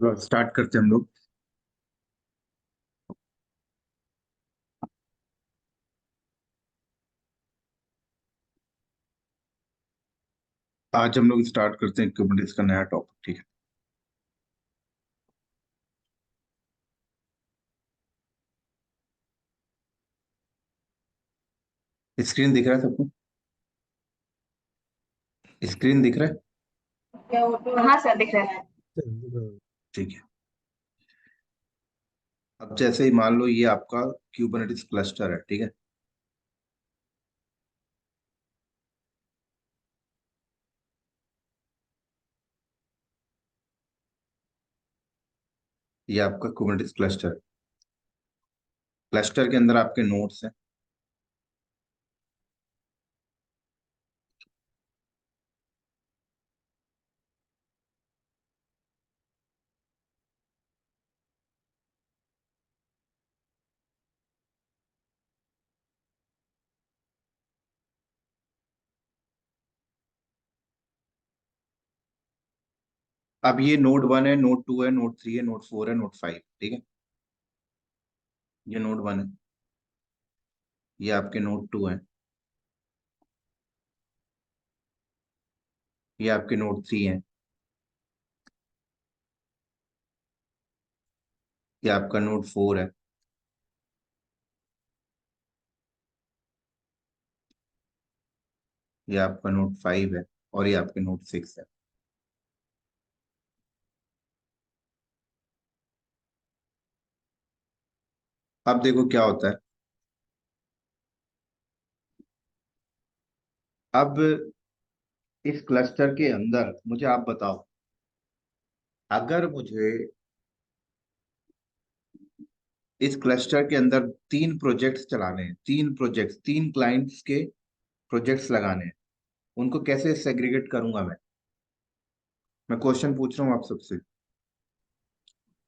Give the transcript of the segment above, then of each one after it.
तो स्टार्ट करते हैं हम लोग। आज हम लोग स्टार्ट करते हैं कुबरनेटिस का नया टॉपिक। ठीक है, स्क्रीन दिख रहा है सबको? स्क्रीन दिख रहा है? हाँ सर, दिख रहा है। ठीक है। अब जैसे ही मान लो ये आपका क्यूबरनेटिस क्लस्टर है, ठीक है। ये आपका कुबरनेटिस क्लस्टर है। क्लस्टर के अंदर आपके नोड्स हैं। अब ये नोड 1 है, नोड 2 है, नोड 3 है, नोड 4 है, नोड 5। ठीक है। ये नोड 1 है, ये आपके नोड 2 है, ये आपके नोड 3 है, ये आपका नोड 4 है, ये आपका नोड 5 है, और ये आपके नोड 6 है। अब देखो क्या होता है। अब इस क्लस्टर के अंदर मुझे आप बताओ, अगर मुझे इस क्लस्टर के अंदर तीन प्रोजेक्ट्स चलाने हैं, तीन प्रोजेक्ट्स, तीन क्लाइंट्स के प्रोजेक्ट्स लगाने हैं, उनको कैसे सेग्रीगेट करूंगा मैं क्वेश्चन पूछ रहा हूँ आप सबसे।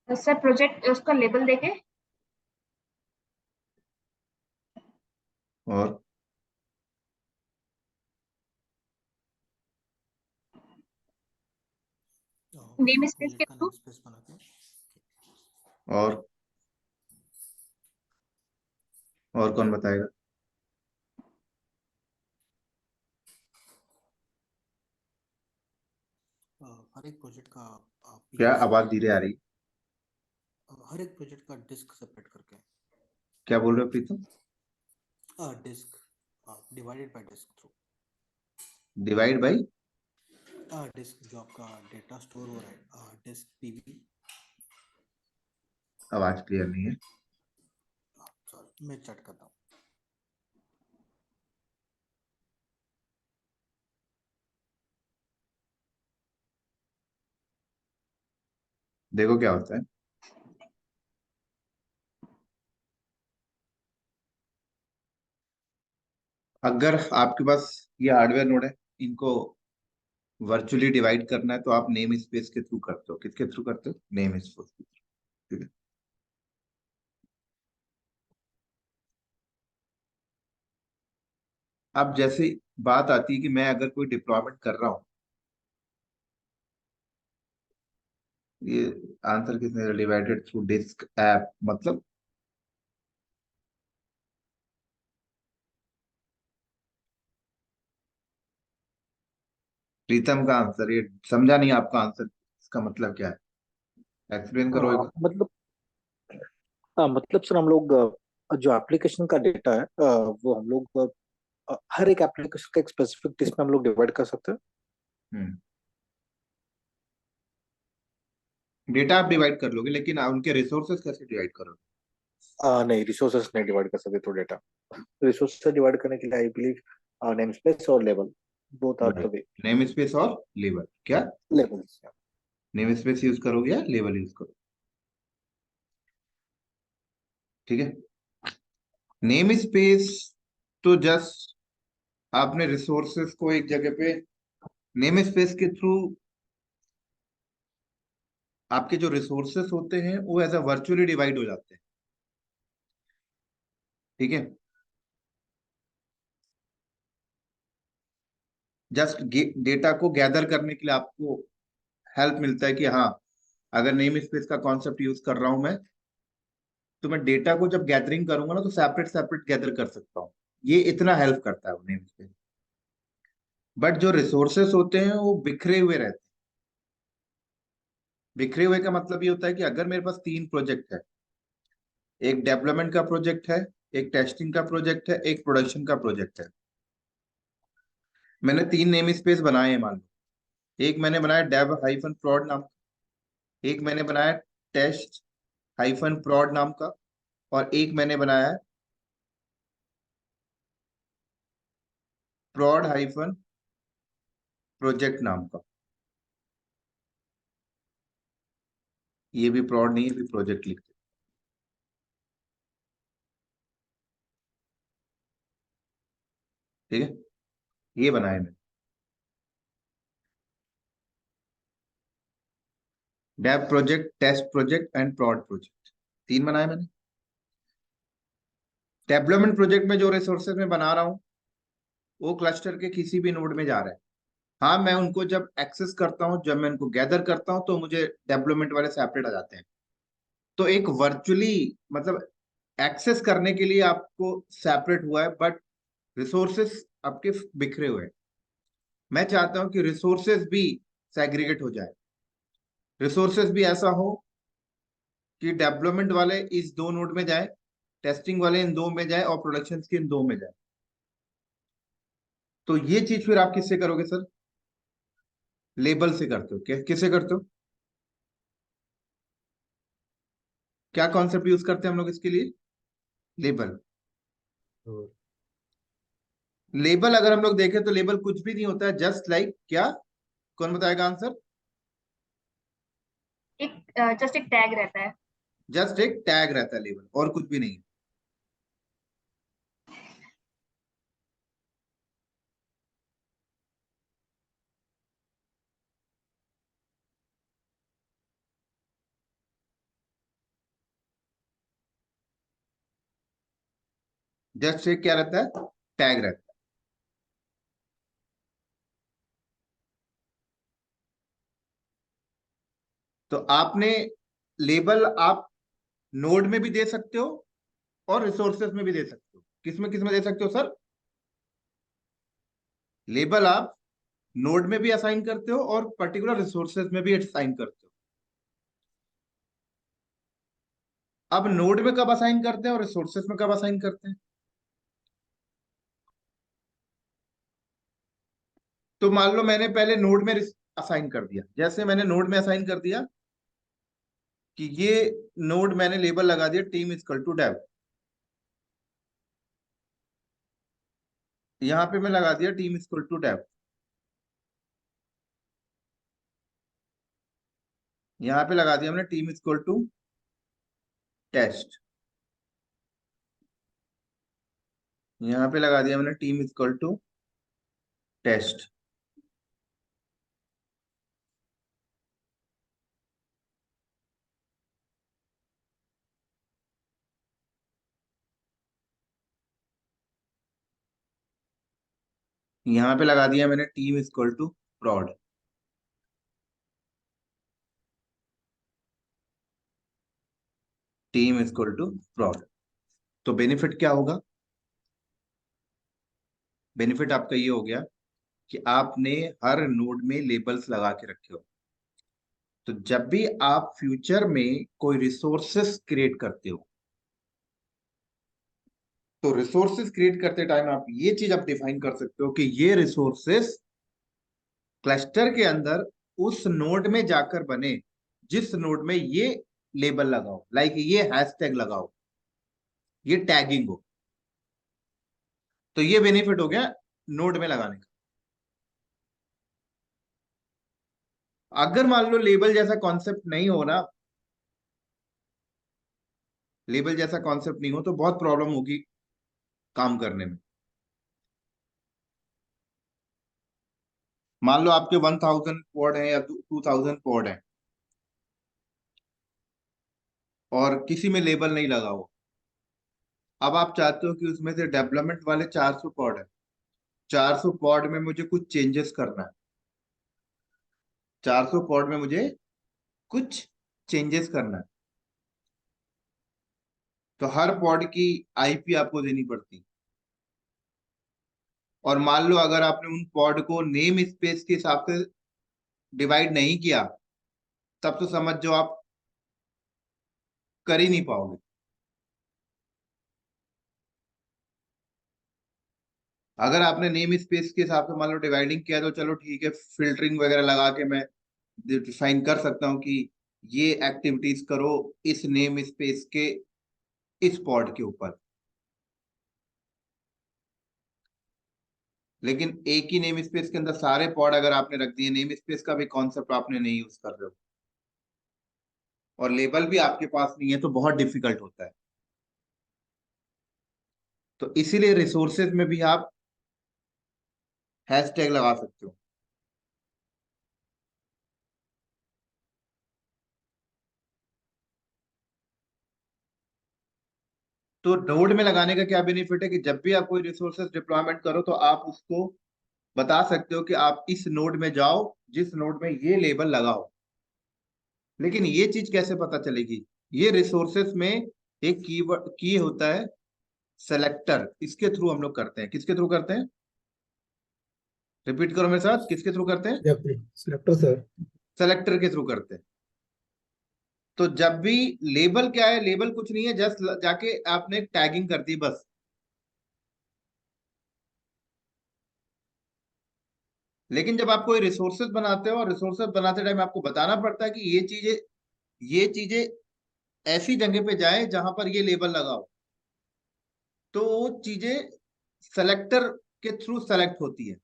सर, प्रोजेक्ट उसका लेबल देके। और नेम स्पेस के प्रोजेक्ट का थ्रू। नेम स्पेस बना के और और कौन बताएगा? हर एक प्रोजेक्ट का क्या पीएल आवाज सेपरेट धीरे आ करके, रही? हर एक प्रोजेक्ट का डिस्क सेपरेट करके, क्या बोल रहे हो Pritam? Disk divided by disk through. Divide by? Disk जो आपका डेटा स्टोर हो रहा है, डिस्क पीवी। आवाज क्लियर नहीं है। सॉरी, मैं चट करता हूँ। देखो क्या होता है। अगर आपके पास ये हार्डवेयर नोड है, इनको वर्चुअली डिवाइड करना है तो आप नेम स्पेस के थ्रू करते हो। किसके थ्रू करते हो? नेम स्पेस के थ्रू। ठीक है। अब जैसे बात आती है कि मैं अगर कोई डिप्लॉयमेंट कर रहा हूँ, ये आंसर किसने? डिवाइडेड थ्रू डिस्क ऐप मतलब प्रीतम का आंसर। ये समझा नहीं आपका आंसर, इसका मतलब क्या है? एक्सप्लेन करो एक बार। मतलब मतलब सर हम लोग जो एप्लीकेशन का डेटा है वो हम लोग हर एक एप्लीकेशन का एक स्पेसिफिक डिस्क में हम लोग डिवाइड कर सकते हैं। हम्म। डेटा आप डिवाइड कर लोगे, लेकिन आप उनके रिसोर्सेस कैसे डिवाइड करोगे? नहीं, रिसोर्सेस नहीं डिवाइड कर सकते तो डेटा। रिसोर्सेस डिवाइड करने के लिए आई बिलीव नेम स्पेस और level, both are the way. Name space और लेबल क्या? लेवल्स। नेम स्पेस यूज करोगे या लेबल यूज करोगे? ठीक है। नेम स्पेस तो जस्ट आपने रिसोर्सेस को एक जगह पे नेम स्पेस के थ्रू आपके जो रिसोर्सेस होते हैं वो एज अ वर्चुअली डिवाइड हो जाते हैं। ठीक है। जस्ट डेटा को गैदर करने के लिए आपको हेल्प मिलता है कि हाँ, अगर नेम स्पेस का कॉन्सेप्ट यूज कर रहा हूं मैं, तो मैं डेटा को जब गैदरिंग करूंगा ना तो सेपरेट सेपरेट गैदर कर सकता हूँ। ये इतना हेल्प करता है नेम स्पेस। बट जो रिसोर्सेस होते हैं वो बिखरे हुए रहते हैं। बिखरे हुए का मतलब ये होता है कि अगर मेरे पास 3 प्रोजेक्ट है, एक डेवलपमेंट का प्रोजेक्ट है, एक टेस्टिंग का प्रोजेक्ट है, एक प्रोडक्शन का प्रोजेक्ट है। मैंने 3 नेम स्पेस बनाए हैं मान लो। एक मैंने बनाया डेव हाइफन prod नाम का, एक मैंने बनाया टेस्ट हाइफन prod नाम का, और एक मैंने बनाया prod हाइफन प्रोजेक्ट नाम का। ये भी prod नहीं है, भी प्रोजेक्ट लिखते। ठीक है, ये बनाए मैंने dev project, test project and prod project. 3 बनाए मैंने। डेवलपमेंट प्रोजेक्ट में जो रिसोर्सेज मैं बना रहा हूँ वो क्लस्टर के किसी भी नोड में जा रहा है। हाँ, मैं उनको जब एक्सेस करता हूँ, जब मैं उनको गैदर करता हूँ, तो मुझे डेवलपमेंट वाले सेपरेट आ जाते हैं। तो एक वर्चुअली मतलब एक्सेस करने के लिए आपको सेपरेट हुआ है, बट रिसोर्सेस आपके बिखरे हुए हैं। मैं चाहता हूं कि रिसोर्सेस भी सेग्रीगेट हो जाए। रिसोर्सेस भी ऐसा हो कि डेवलपमेंट वाले इस 2 नोड में जाए, टेस्टिंग वाले इन 2 में जाए, और प्रोडक्शन के इन 2 में जाए। तो ये चीज फिर आप किससे करोगे सर? लेबल से करते हो। किससे करते हो? क्या कॉन्सेप्ट यूज करते हैं हम लोग इसके लिए? लेबल। लेबल अगर हम लोग देखें तो लेबल कुछ भी नहीं होता है, जस्ट लाइक क्या? कौन बताएगा आंसर? एक जस्ट एक टैग रहता है। जस्ट एक टैग रहता है लेबल, और कुछ भी नहीं। जस्ट एक क्या रहता है? टैग रहता है। तो आपने लेबल आप नोड में भी दे सकते हो और रिसोर्सेज में भी दे सकते हो। किस में दे सकते हो सर? लेबल आप नोड में भी असाइन करते हो और पर्टिकुलर रिसोर्सेज में भी असाइन करते हो। अब नोड में कब असाइन करते हैं और रिसोर्सेज में कब असाइन करते हैं? तो मान लो मैंने पहले नोड में असाइन कर दिया। जैसे मैंने नोड में असाइन कर दिया कि ये नोड मैंने लेबल लगा दिया टीम इक्वल टू डेव। यहां पे मैं लगा दिया टीम इक्वल टू डेव। यहां पे लगा दिया हमने टीम इक्वल टू टेस्ट। यहां पे लगा दिया मैंने टीम इक्वल टू टेस्ट। यहां पे लगा दिया मैंने team equal to prod। Team equal to prod। तो बेनिफिट क्या होगा? बेनिफिट आपका ये हो गया कि आपने हर नोड में लेबल्स लगा के रखे हो। तो जब भी आप फ्यूचर में कोई रिसोर्सेस क्रिएट करते हो, तो रिसोर्सेस क्रिएट करते टाइम आप ये चीज आप डिफाइन कर सकते हो कि ये रिसोर्सेस क्लस्टर के अंदर उस नोड में जाकर बने जिस नोड में ये लेबल लगाओ, लाइक ये हैशटैग लगाओ, ये टैगिंग हो। तो ये बेनिफिट हो गया नोड में लगाने का। अगर मान लो लेबल जैसा कॉन्सेप्ट नहीं हो ना, लेबल जैसा कॉन्सेप्ट नहीं हो तो बहुत प्रॉब्लम होगी काम करने में। मान लो आपके 1000 पॉड है या 2000 पॉड है और किसी में लेबल नहीं लगा हो। अब आप चाहते हो कि उसमें से डेवलपमेंट वाले 400 पॉड है, 400 पॉड में मुझे कुछ चेंजेस करना है, 400 पॉड में मुझे कुछ चेंजेस करना है, तो हर पॉड की आईपी आपको देनी पड़ती। और मान लो अगर आपने उन पॉड को नेम स्पेस के हिसाब से डिवाइड नहीं किया, तब तो समझ जो आप कर ही नहीं पाओगे। अगर आपने नेम स्पेस के हिसाब से मान लो डिवाइडिंग किया तो चलो ठीक है, फिल्टरिंग वगैरह लगा के मैं डिफाइन कर सकता हूँ कि ये एक्टिविटीज करो इस नेम स्पेस के इस पॉड के ऊपर। लेकिन एक ही नेम स्पेस के अंदर सारे पॉड अगर आपने रख दिए, नेम स्पेस का भी कॉन्सेप्ट आपने नहीं यूज कर रहे हो और लेबल भी आपके पास नहीं है, तो बहुत डिफिकल्ट होता है। तो इसीलिए रिसोर्सेज में भी आप हैशटैग लगा सकते हो। तो नोड में लगाने का क्या बेनिफिट है कि जब भी आप कोई रिसोर्सेज डिप्लॉयमेंट करो तो आप उसको बता सकते हो कि आप इस नोड में जाओ जिस नोड में ये लेबल लगाओ। लेकिन ये चीज कैसे पता चलेगी? ये रिसोर्सेस में एक की होता है सेलेक्टर, इसके थ्रू हम लोग करते हैं। किसके थ्रू करते हैं? रिपीट करो मेरे साथ, किसके थ्रू करते हैं? Selector sir. सेलेक्टर के थ्रू करते हैं। तो जब भी लेबल क्या है, लेबल कुछ नहीं है, जस्ट जाके आपने टैगिंग कर दी बस। लेकिन जब आप कोई रिसोर्सेज बनाते हो और रिसोर्सेज बनाते टाइम आपको बताना पड़ता है कि ये चीजें ऐसी जगह पे जाए जहां पर ये लेबल लगाओ, तो वो चीजें सेलेक्टर के थ्रू सेलेक्ट होती है।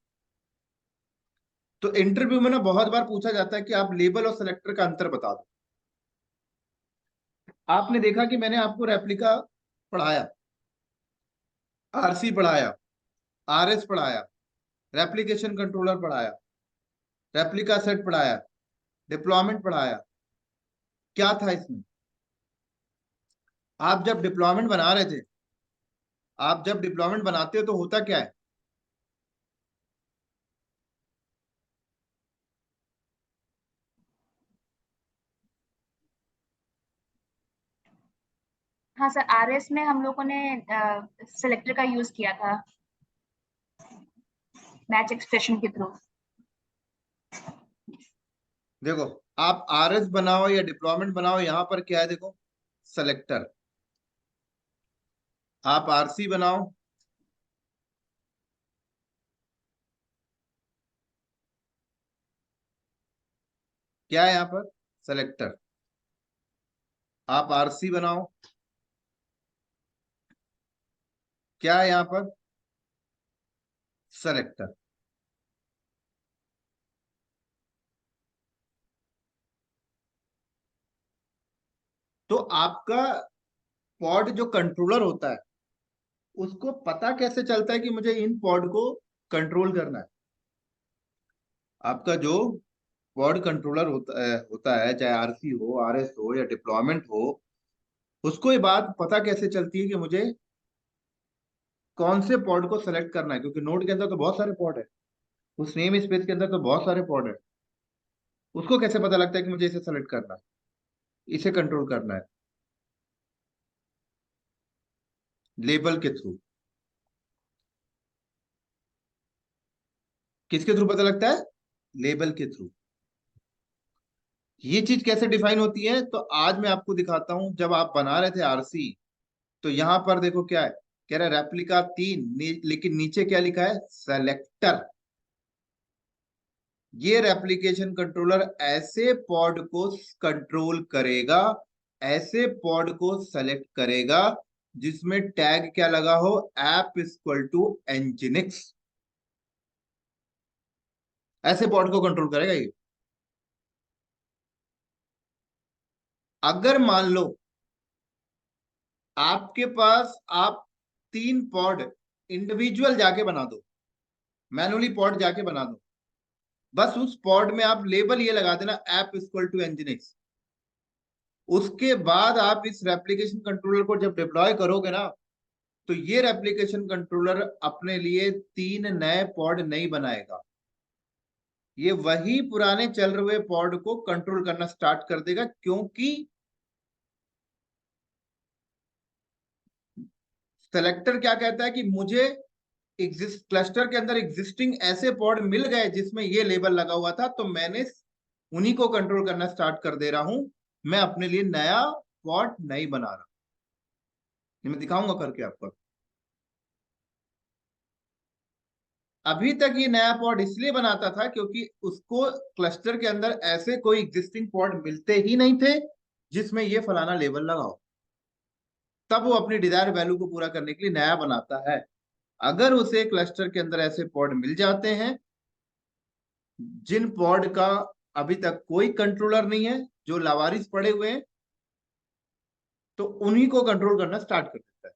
तो इंटरव्यू में ना बहुत बार पूछा जाता है कि आप लेबल और सेलेक्टर का अंतर बता दो। आपने देखा कि मैंने आपको रेप्लिका पढ़ाया, आरसी पढ़ाया, आरएस पढ़ाया, रेप्लिकेशन कंट्रोलर पढ़ाया, रेप्लिका सेट पढ़ाया, डिप्लॉयमेंट पढ़ाया। क्या था इसमें? आप जब डिप्लॉयमेंट बना रहे थे, आप जब डिप्लॉयमेंट बनाते हो तो होता क्या है? हाँ सर, आरएस में हम लोगों ने सेलेक्टर का यूज किया था मैच एक्सप्रेशन के थ्रू। देखो, आप आरएस बनाओ या डिप्लॉयमेंट बनाओ, यहां पर क्या है देखो, सेलेक्टर। आप आरसी बनाओ, क्या है यहां पर? सेलेक्टर। आप आरसी बनाओ, क्या है यहां पर? सेलेक्टर। तो आपका पॉड जो कंट्रोलर होता है, उसको पता कैसे चलता है कि मुझे इन पॉड को कंट्रोल करना है? आपका जो पॉड कंट्रोलर होता है चाहे आरसी हो, आरएस हो या डिप्लॉयमेंट हो, उसको ये बात पता कैसे चलती है कि मुझे कौन से पॉड को सेलेक्ट करना है? क्योंकि नोड के अंदर तो बहुत सारे पॉड है, उस नेम स्पेस के अंदर तो बहुत सारे पॉड है। उसको कैसे पता लगता है कि मुझे इसे सेलेक्ट करना है, इसे कंट्रोल करना है? लेबल के थ्रू। किसके थ्रू पता लगता है? लेबल के थ्रू। ये चीज कैसे डिफाइन होती है? तो आज मैं आपको दिखाता हूं। जब आप बना रहे थे आरसी, तो यहां पर देखो क्या है, कह रहा है रेप्लिका 3, लेकिन नीचे क्या लिखा है? सेलेक्टर। ये रेप्लिकेशन कंट्रोलर ऐसे पॉड को कंट्रोल करेगा, ऐसे पॉड को सेलेक्ट करेगा जिसमें टैग क्या लगा हो? App equal to nginx. ऐसे पॉड को कंट्रोल करेगा ये। अगर मान लो आपके पास, आप 3 पॉड इंडिविजुअल जाके बना दो, मैनुअली पॉड जाके बना दो, बस उस पॉड में आप लेबल ये लगा देना ऐप इक्वल टू एनजिनिक्स। उसके बाद आप इस रेप्लिकेशन कंट्रोलर को जब डिप्लॉय करोगे ना, तो ये रेप्लिकेशन कंट्रोलर अपने लिए 3 नए पॉड नहीं बनाएगा। ये वही पुराने चल रहे पॉड को कंट्रोल करना स्टार्ट कर देगा, क्योंकि सेलेक्टर क्या कहता है कि मुझे एग्जिस्ट क्लस्टर के अंदर एग्जिस्टिंग ऐसे पॉड मिल गए जिसमें ये लेबल लगा हुआ था, तो मैंने उन्हीं को कंट्रोल करना स्टार्ट कर दे रहा हूं। मैं अपने लिए नया पॉड नहीं बना रहा। ये मैं दिखाऊंगा करके आपको। अभी तक ये नया पॉड इसलिए बनाता था क्योंकि उसको क्लस्टर के अंदर ऐसे कोई एग्जिस्टिंग पॉड मिलते ही नहीं थे जिसमें ये फलाना लेबल लगा हो। तब वो अपनी डिजायर वैल्यू को पूरा करने के लिए नया बनाता है। अगर उसे क्लस्टर के अंदर ऐसे पॉड मिल जाते हैं जिन पॉड का अभी तक कोई कंट्रोलर नहीं है, जो लावारिस पड़े हुए हैं, तो उन्हीं को कंट्रोल करना स्टार्ट कर देता है।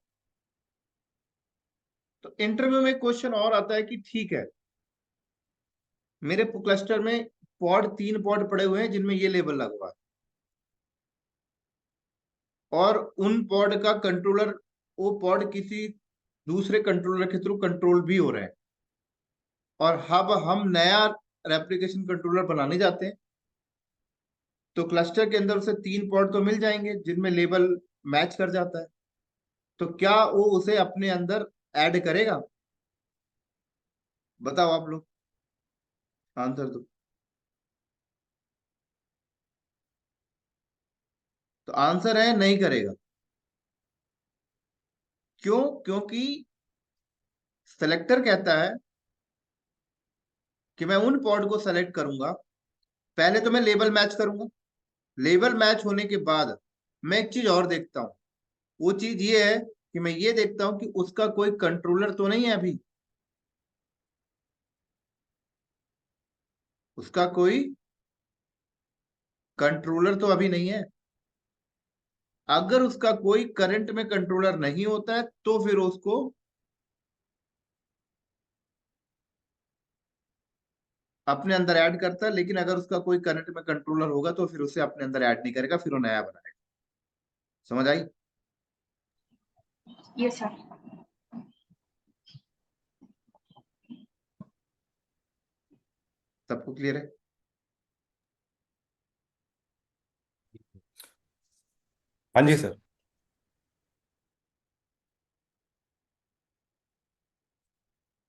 तो इंटरव्यू में क्वेश्चन और आता है कि ठीक है, मेरे क्लस्टर में तीन पॉड पड़े हुए हैं जिनमें ये लेबल लगा हुआ है, और उन पॉड का कंट्रोलर, वो पॉड किसी दूसरे कंट्रोलर के थ्रू कंट्रोल भी हो रहे हैं, और अब हम नया रेप्लिकेशन कंट्रोलर बनाने जाते हैं। तो क्लस्टर के अंदर उसे तीन पॉड तो मिल जाएंगे जिनमें लेबल मैच कर जाता है। तो क्या वो उसे अपने अंदर ऐड करेगा? बताओ आप लोग, आंसर दो। तो आंसर है नहीं करेगा। क्यों? क्योंकि सेलेक्टर कहता है कि मैं उन पॉड को सेलेक्ट करूंगा, पहले तो मैं लेबल मैच करूंगा, लेबल मैच होने के बाद मैं एक चीज और देखता हूं। वो चीज ये है कि मैं ये देखता हूं कि उसका कोई कंट्रोलर तो नहीं है अभी, उसका कोई कंट्रोलर तो अभी नहीं है। अगर उसका कोई करंट में कंट्रोलर नहीं होता है तो फिर उसको अपने अंदर ऐड करता है, लेकिन अगर उसका कोई करंट में कंट्रोलर होगा तो फिर उसे अपने अंदर ऐड नहीं करेगा, फिर वो नया बनाएगा। समझ आई? Yes sir. सबको क्लियर है? हाँ जी सर।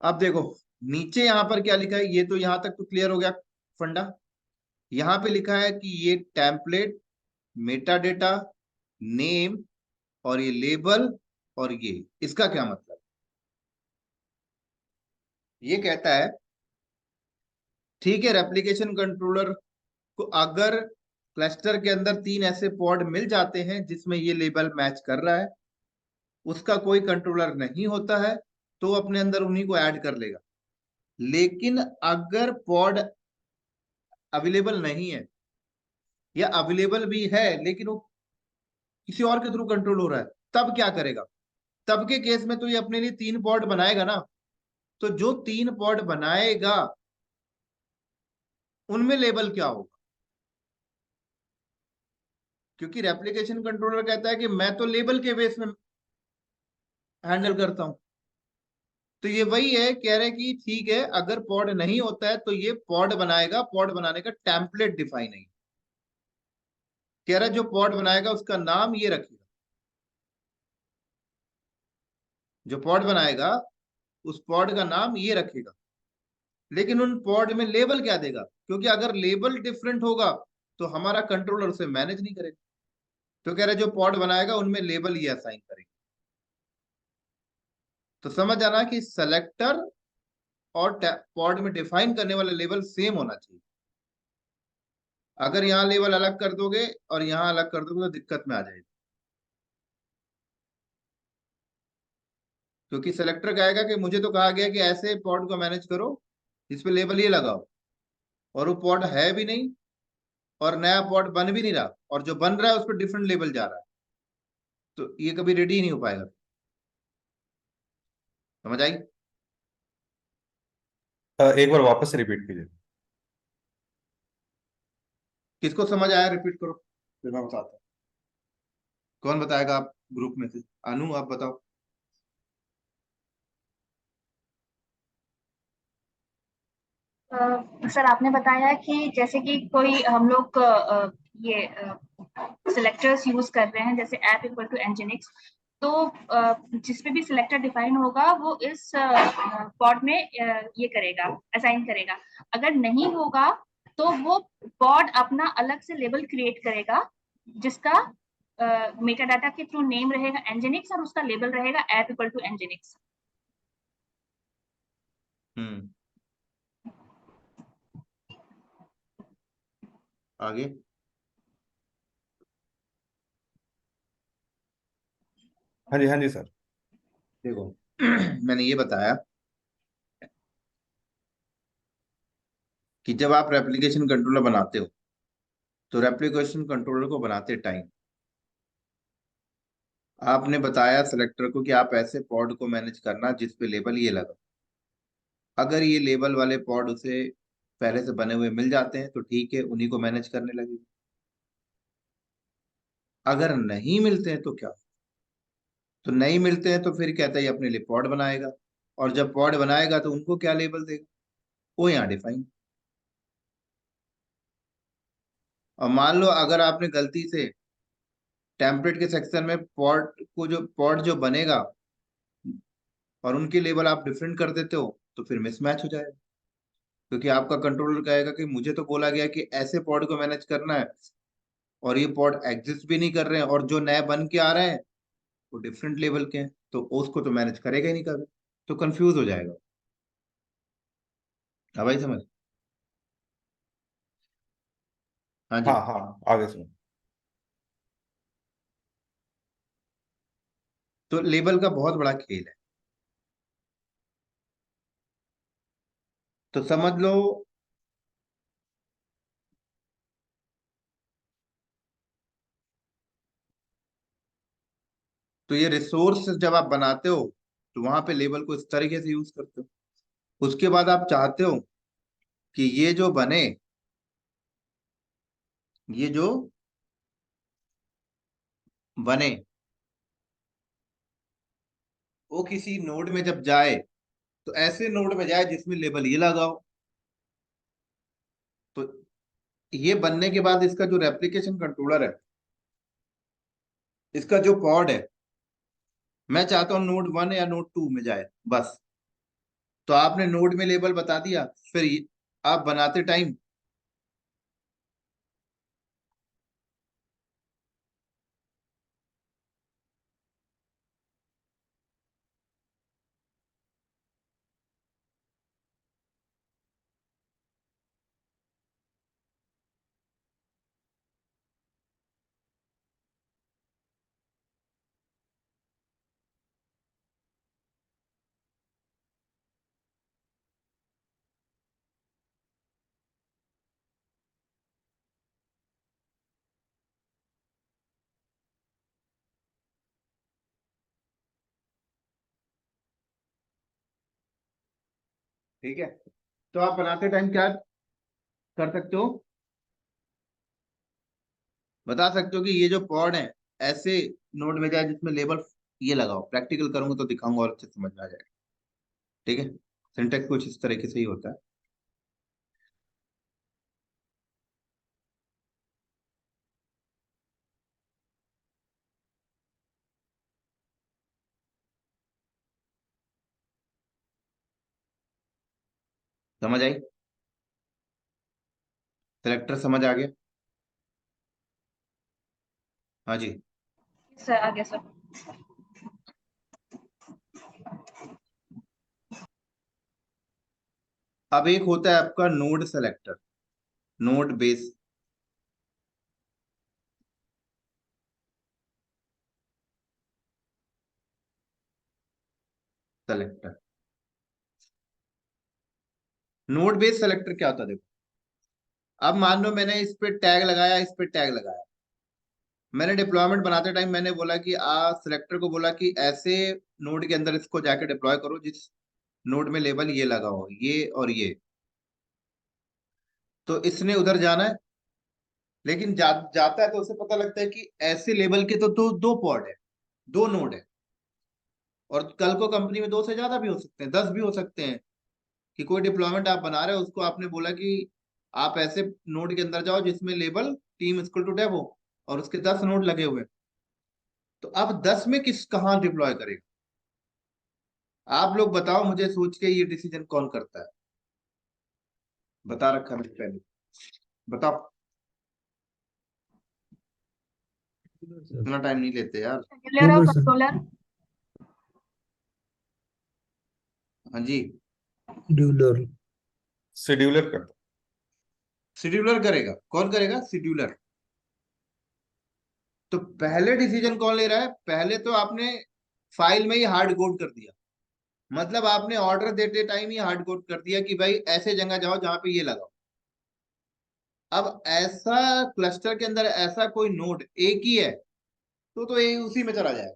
अब देखो नीचे यहां पर क्या लिखा है, ये तो यहां तक तो क्लियर हो गया फंडा। यहां पे लिखा है कि ये टेम्पलेट, मेटा डेटा, नेम, और ये लेबल, और ये इसका क्या मतलब? ये कहता है ठीक है, रेप्लिकेशन कंट्रोलर को अगर क्लस्टर के अंदर तीन ऐसे पॉड मिल जाते हैं जिसमें ये लेबल मैच कर रहा है, उसका कोई कंट्रोलर नहीं होता है, तो वो अपने अंदर उन्हीं को ऐड कर लेगा। लेकिन अगर पॉड अवेलेबल नहीं है, या अवेलेबल भी है लेकिन वो किसी और के थ्रू कंट्रोल हो रहा है, तब क्या करेगा? तब के केस में तो ये अपने लिए तीन पॉड बनाएगा ना। तो जो तीन पॉड बनाएगा उनमें लेबल क्या होगा? क्योंकि रेप्लिकेशन कंट्रोलर कहता है कि मैं तो लेबल के बेस में हैंडल करता हूं। तो ये वही है, कह रहे कि ठीक है, अगर पॉड नहीं होता है तो ये पॉड बनाएगा, पॉड बनाने का टेम्पलेट डिफाइन नहीं। कह रहा है जो पॉड बनाएगा उसका नाम ये रखेगा, जो पॉड बनाएगा उस पॉड का नाम ये रखेगा, लेकिन उन पॉड में लेबल क्या देगा? क्योंकि अगर लेबल डिफरेंट होगा तो हमारा कंट्रोलर उसे मैनेज नहीं करेगा। तो कह रहे जो पॉड बनाएगा उनमें लेबल ये असाइन करेगा। तो समझ आना कि सेलेक्टर और पॉड में डिफाइन करने वाला लेबल सेम होना चाहिए। अगर यहाँ लेबल अलग कर दोगे और यहाँ अलग कर दोगे तो दिक्कत में आ जाएगी, क्योंकि सेलेक्टर कहेगा कि मुझे तो कहा गया कि ऐसे पॉड को मैनेज करो इस पे लेबल ये लगाओ, और वो पॉड है भी नहीं, और नया पॉड बन भी नहीं रहा, और जो बन रहा है उस पर डिफरेंट लेबल जा रहा है, तो ये कभी रेडी ही नहीं हो पाएगा। समझ आई? एक बार वापस से रिपीट कीजिए। किसको समझ आया रिपीट करो, फिर मैं बताता हूँ। कौन बताएगा आप ग्रुप में से? अनु आप बताओ। सर आपने बताया कि जैसे कि कोई हम लोग ये सिलेक्टर्स यूज कर रहे हैं जैसे ऐप इक्वल टू एनजिनिक्स, तो जिसपे भी सिलेक्टर डिफाइन होगा वो इस पॉड में ये करेगा, असाइन करेगा। अगर नहीं होगा तो वो पॉड अपना अलग से लेबल क्रिएट करेगा जिसका मेटा डाटा के थ्रू नेम रहेगा एनजिनिक्स और उसका लेबल रहेगा ऐप इक्वल टू एनजिनिक्स। आगे हाँ जी सर। देखो मैंने ये बताया कि जब आप रेप्लिकेशन कंट्रोलर बनाते हो तो रेप्लिकेशन कंट्रोलर को बनाते टाइम आपने बताया सिलेक्टर को कि आप ऐसे पॉड को मैनेज करना जिस पे लेबल ये लगा। अगर ये लेबल वाले पॉड उसे पहले से बने हुए मिल जाते हैं तो ठीक है, उन्हीं को मैनेज करने लगे। अगर नहीं मिलते हैं तो क्या? तो नहीं मिलते हैं तो फिर कहता है अपने लिए पॉड बनाएगा, और जब पॉड बनाएगा तो उनको क्या लेबल देगा वो यहाँ डिफाइन। और मान लो अगर आपने गलती से टेम्पलेट के सेक्शन में पॉड जो बनेगा और उनके लेबल आप डिफरेंट कर देते हो तो फिर मिसमैच हो जाएगा, क्योंकि आपका कंट्रोलर कहेगा कि मुझे तो बोला गया कि ऐसे पॉड को मैनेज करना है और ये पॉड एग्जिस्ट भी नहीं कर रहे हैं और जो नए बन के आ रहे हैं वो डिफरेंट लेवल के हैं, तो उसको तो मैनेज करेगा ही नहीं कभी, तो कंफ्यूज हो जाएगा। हाँ भाई समझ। हाँ जी। हाँ आगे सुनो। तो लेबल का बहुत बड़ा खेल है, तो समझ लो तो ये रिसोर्स जब आप बनाते हो तो वहां पे लेबल को इस तरीके से यूज करते हो। उसके बाद आप चाहते हो कि ये जो बने वो किसी नोड में जब जाए तो ऐसे नोड में जाए जिसमें लेबल ये लगाओ। तो ये बनने के बाद इसका जो रेप्लिकेशन कंट्रोलर है, इसका जो पॉड है, मैं चाहता हूं नोड 1 या नोड 2 में जाए बस। तो आपने नोड में लेबल बता दिया, फिर आप बनाते टाइम ठीक है। तो आप बनाते टाइम क्या कर सकते हो, बता सकते हो कि ये जो पॉड है ऐसे नोड में जाए जिसमें लेबल ये लगाओ। प्रैक्टिकल करूंगा तो दिखाऊंगा और अच्छे से समझ में आ जाएगा। ठीक है, सिंटेक्स कुछ इस तरीके से ही होता है। समझ आई? सिलेक्टर समझ आ गया? हाँ जी। सर आगे सर। अब एक होता है आपका node selector, node base selector. Node base selector क्या होता है देखो, अब मान लो मैंने इस पे टैग लगाया, इस पे टैग लगाया। मैंने डिप्लॉयमेंट बनाते टाइम मैंने बोला कि सिलेक्टर को बोला कि ऐसे नोड के अंदर इसको जाके डिप्लॉय करो जिस नोड में लेबल ये लगा हो, ये और ये। तो इसने उधर जाना है, लेकिन जाता है तो उसे पता लगता है कि ऐसे लेबल के तो दो पॉड है, दो नोड है, और कल को कंपनी में 2 से ज्यादा भी हो सकते हैं, 10 भी हो सकते हैं। कि कोई डिप्लॉयमेंट आप बना रहे हो, उसको आपने बोला कि आप ऐसे नोड के अंदर जाओ जिसमें label team equal to dev हो और उसके 10 नोड लगे हुए हैं। तो अब 10 में किस कहाँ डिप्लॉय करेगा? आप लोग बताओ मुझे, सोच के ये डिसीजन कौन करता है? बता रखा मैंने पहले, बताओ। इतना टाइम नहीं लेते यार। शेड्यूलर और शेड्यूलर सर, कंट्रोलर। हाँ जी, शेड्यूलर। शेड्यूलर करता। शेड्यूलर करेगा। कौन करेगा? शेड्यूलर। तो पहले डिसीजन कौन ले रहा है? पहले तो आपने फाइल में ही हार्ड कोड कर दिया, मतलब आपने ऑर्डर देते टाइम ही हार्ड कोड कर दिया कि भाई ऐसे जगह जाओ जहां पे ये लगाओ। अब ऐसा क्लस्टर के अंदर ऐसा कोई नोड एक ही है तो ये उसी में चला जाएगा,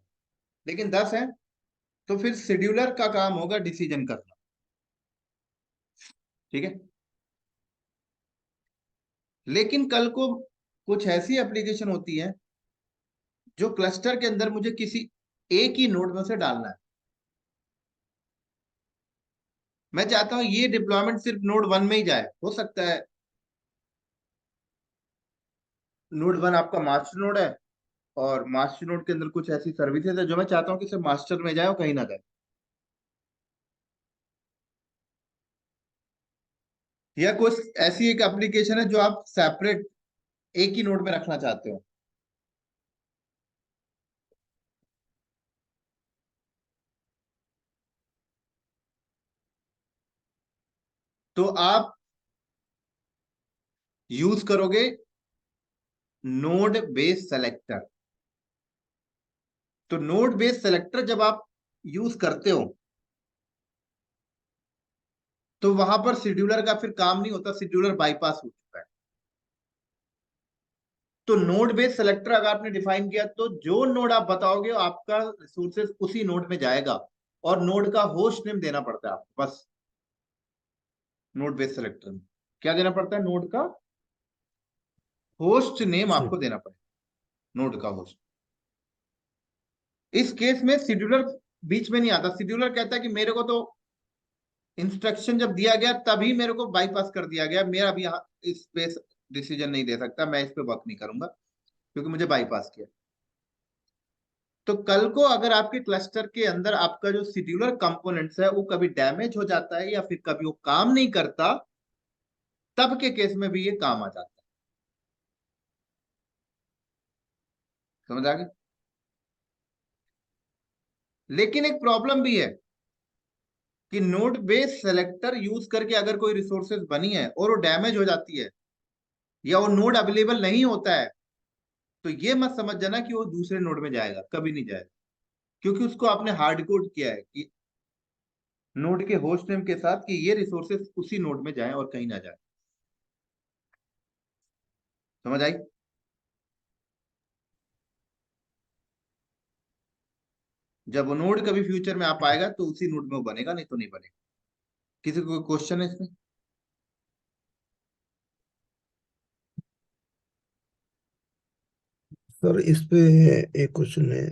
लेकिन 10 है तो फिर शेड्यूलर का काम होगा डिसीजन करना। ठीक है, लेकिन कल को कुछ ऐसी एप्लीकेशन होती है जो क्लस्टर के अंदर मुझे किसी एक ही नोड में से डालना है। मैं चाहता हूं ये डिप्लॉयमेंट सिर्फ नोड 1 में ही जाए, हो सकता है नोड 1 आपका मास्टर नोड है और मास्टर नोड के अंदर कुछ ऐसी सर्विसेज है जो मैं चाहता हूं कि सिर्फ मास्टर में जाए और कहीं ना जाए। या कुछ ऐसी एक एप्लीकेशन है जो आप सेपरेट एक ही नोड में रखना चाहते हो। तो आप यूज करोगे नोड बेस सेलेक्टर। तो नोड बेस सेलेक्टर जब आप यूज करते हो तो वहां पर शेड्यूलर का फिर काम नहीं होता, शेड्यूलर बाईपास हो चुका है। तो नोड बेस सेलेक्टर अगर आपने डिफाइन किया तो जो नोड आप बताओगे आपका रिसोर्सेज उसी नोड में जाएगा, और नोड का होस्ट नेम देना पड़ता है आपको बस। नोड बेस सेलेक्टर में क्या देना पड़ता है? नोड का होस्ट नेम आपको देना पड़ेगा, नोड का होस्ट। इस केस में शेड्यूलर बीच में नहीं आता। शेड्यूलर कहता है कि मेरे को तो इंस्ट्रक्शन जब दिया गया तभी मेरे को बाईपास कर दिया गया, मेरा भी यहाँ इस पे डिसीजन नहीं दे सकता, मैं इस पे वर्क नहीं करूंगा क्योंकि मुझे बाईपास किया। तो कल को अगर आपके क्लस्टर के अंदर आपका जो शेड्यूलर कंपोनेंट्स है वो कभी डैमेज हो जाता है या फिर कभी वो काम नहीं करता, तब के केस में भी ये काम आ जाता है। समझ आ गई? लेकिन एक प्रॉब्लम भी है कि नोड बेस सेलेक्टर यूज करके अगर कोई रिसोर्सेज बनी है और वो डैमेज हो जाती है या वो नोड अवेलेबल नहीं होता है, तो ये मत समझ जाना कि वो दूसरे नोड में जाएगा, कभी नहीं जाएगा, क्योंकि उसको आपने हार्ड कोड किया है कि नोड के होस्ट नेम के साथ कि ये रिसोर्सेज उसी नोड में जाएं और कहीं ना जाए। समझ आई? जब वो नोड कभी फ्यूचर में आ पाएगा तो उसी नोड में वो बनेगा, नहीं तो नहीं बनेगा। किसी को क्वेश्चन है इसमें? सर इस पे एक क्वेश्चन है,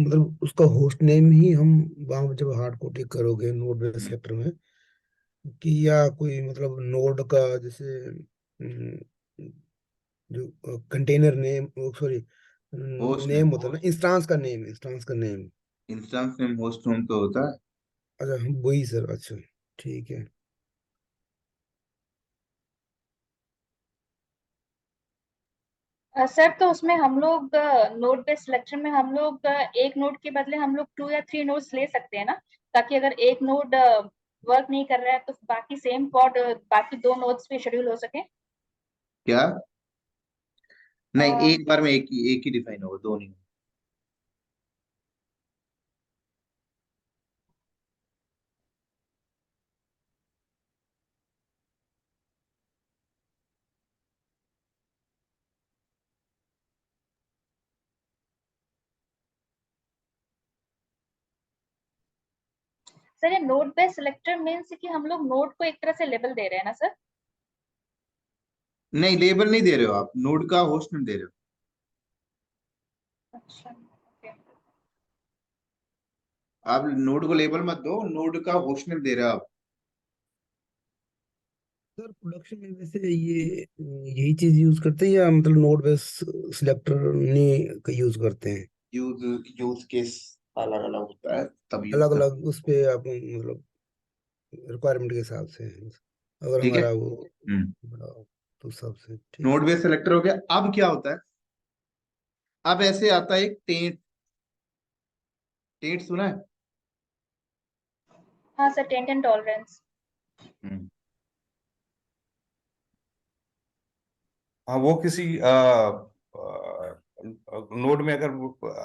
मतलब उसका होस्ट नेम ही हम वहां जब हार्ड कोडिंग करोगे नोड बेस सेक्टर में, कि या कोई मतलब नोड का जैसे जो container name, sorry host name, name होता है ना, इंस्टांस का name. Instance name host name तो होता है। अच्छा वही सर, अच्छा ठीक है। सर तो उसमें हम लोग नोड बेस्ड सिलेक्शन में हम लोग एक नोड के बदले हम लोग 2 या 3 नोड्स ले सकते हैं ना, ताकि अगर एक नोड वर्क नहीं कर रहा है तो बाकी सेम पॉड बाकी 2 नोड्स पे शेड्यूल हो सके। क्या? नहीं, अ, एक बार में एक ही डिफाइन होगा, दो नहीं। सर ये नोड बेस्ड सिलेक्टर मीन्स कि हम लोग नोड को एक तरह से लेबल दे रहे हैं ना सर? नहीं, लेबल नहीं दे रहे हो आप, नोड का होस्ट नेम दे रहे हो। अच्छा ओके। आप नोड को लेबल मत दो, नोड का होस्ट नेम दे रहे हो आप। सर प्रोडक्शन में वैसे ये यही चीज यूज करते हैं या मतलब नोड बेस सिलेक्टर ने का यूज करते हैं? यूज यूज केस अलग अलग होता है, तब यूज अलग करते अलग उस पे आप मतलब रिक्वायरमेंट के हिसाब से अगर हैं। ठीक है। हमारा वो हम्म। बड़ा हो, तो उस हिसाब से ठीक है। नोड बेस सेलेक्टर हो गया। अब क्या होता है, अब ऐसे आता है एक टेंट। टेंट सुना है? हाँ सर, टेंट एंड टॉलरेंस। हम्म। हाँ, वो किसी नोड में अगर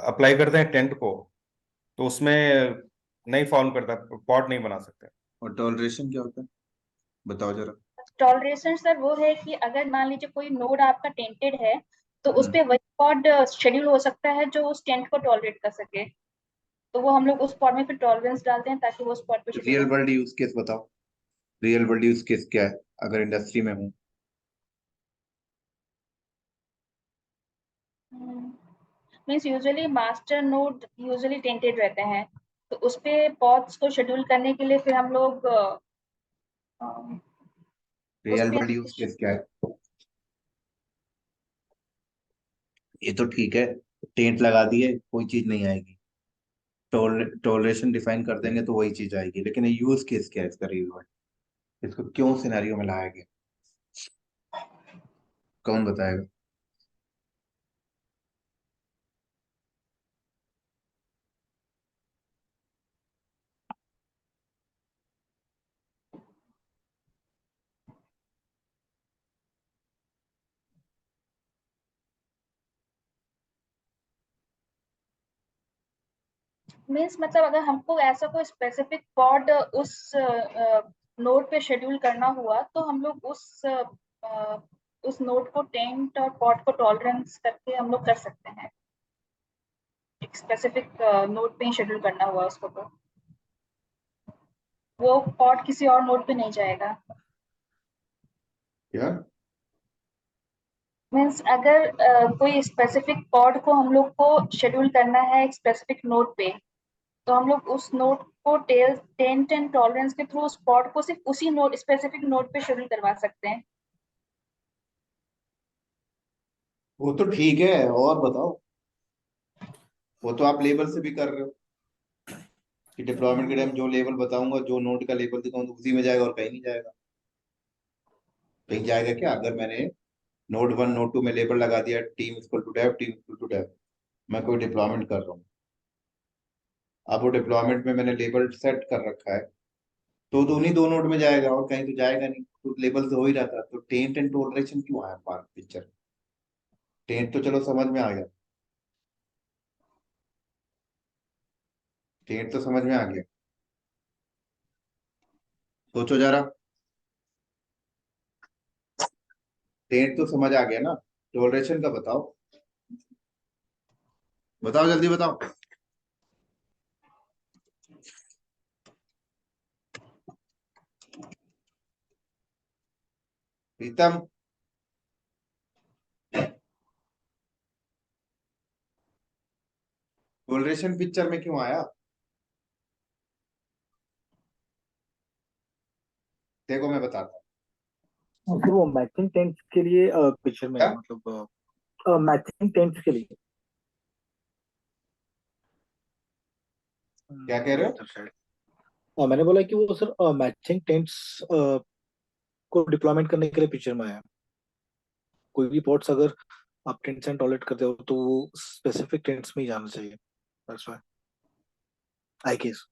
अप्लाई करते हैं टेंट को, तो उसमें नहीं फॉर्म करता, पॉट नहीं बना सकते। और टॉलरेशन क्या होता है, बताओ जरा। टॉलरेशन सर वो है कि अगर मान लीजिए कोई नोड आपका टेंटेड है, तो उस हम्म। पे वही पॉड शेड्यूल हो सकता है जो उस टेंट को टॉलरेट कर सके। तो वो हम लोग उस पॉड में फिर टॉलरेंस डालते हैं ताकि वो उस पॉड पे शेड्यूल रियल हो। वर्ल्ड यूज केस बताओ। रियल वर्ल्ड यूज केस क्या है अगर इंडस्ट्री में हूँ? Means usually master node usually tainted रहते हैं, तो उस पे पॉड्स को शेड्यूल करने के लिए फिर हम लोग उस रियल पे वर्ल्ड यूज केस क्या है? ये तो ठीक है, टेंट लगा दिए कोई चीज नहीं आएगी, टॉलरेशन डिफाइन कर देंगे तो वही चीज आएगी, लेकिन यूज केस क्या है इसका रियल वर्ल्ड? इसको क्यों सिनेरियो में लाया गया, कौन बताएगा? मीन्स मतलब अगर हमको ऐसा कोई स्पेसिफिक पॉड उस नोड पे शेड्यूल करना हुआ तो हम लोग उस नोड को टेंट और पॉड को टॉलरेंस करके हम लोग कर सकते हैं। एक स्पेसिफिक नोड पे ही शेड्यूल करना हुआ उसको, तो वो पॉड किसी और नोड पे नहीं जाएगा। क्या? मीन्स अगर कोई स्पेसिफिक पॉड को हम लोग को शेड्यूल करना है एक स्पेसिफिक नोड पे, तो हम लोग उस नोड को टेंट एंड टॉलरेंस के थ्रू उस पॉड को सिर्फ उसी नोड स्पेसिफिक नोड पे शेड्यूल करवा सकते हैं। वो तो ठीक है, और बताओ। वो तो आप लेबल से भी कर रहे हो कि डिप्लॉयमेंट के टाइम जो लेबल बताऊंगा, जो नोड का लेबल दिखाऊंगा उसी में जाएगा और कहीं नहीं जाएगा। कहीं जाएगा क्या अगर मैंने नोड 1 नोड 2 में लेबल लगा दिया team equal to dev, team equal to dev, मैं कोई डिप्लॉयमेंट कर रहा हूँ। अब वो डिप्लॉयमेंट में मैंने लेबल सेट कर रखा है, तो उन्हीं दो नोड में जाएगा और कहीं तो जाएगा नहीं, तो लेबल से हो ही रहा था। तो टेंट एंड टोलरेशन क्यों आया पार्ट पिक्चर? टेंट तो चलो समझ में आ गया, टेंट तो समझ में आ गया। सोचो जरा, टेंट तो समझ आ गया ना, टोलरेशन का बताओ, बताओ जल्दी बताओ। प्रीतम, टोलरेशन पिक्चर में क्यों आया? देखो मैं बताता हूँ। फिर वो मैचिंग टेंट्स के लिए पिक्चर में क्या? है, मतलब मैचिंग टेंट्स के लिए। क्या कह रहे हो? उधर साइड मैंने बोला कि वो सर मैचिंग टेंट्स को डिप्लॉयमेंट करने के लिए पिक्चर में आया। कोई भी पोर्ट्स अगर आप टेंट्स एंड टॉलरेट करते हो तो वो स्पेसिफिक टेंट्स में ही जाना चाहिए। That's why I guess.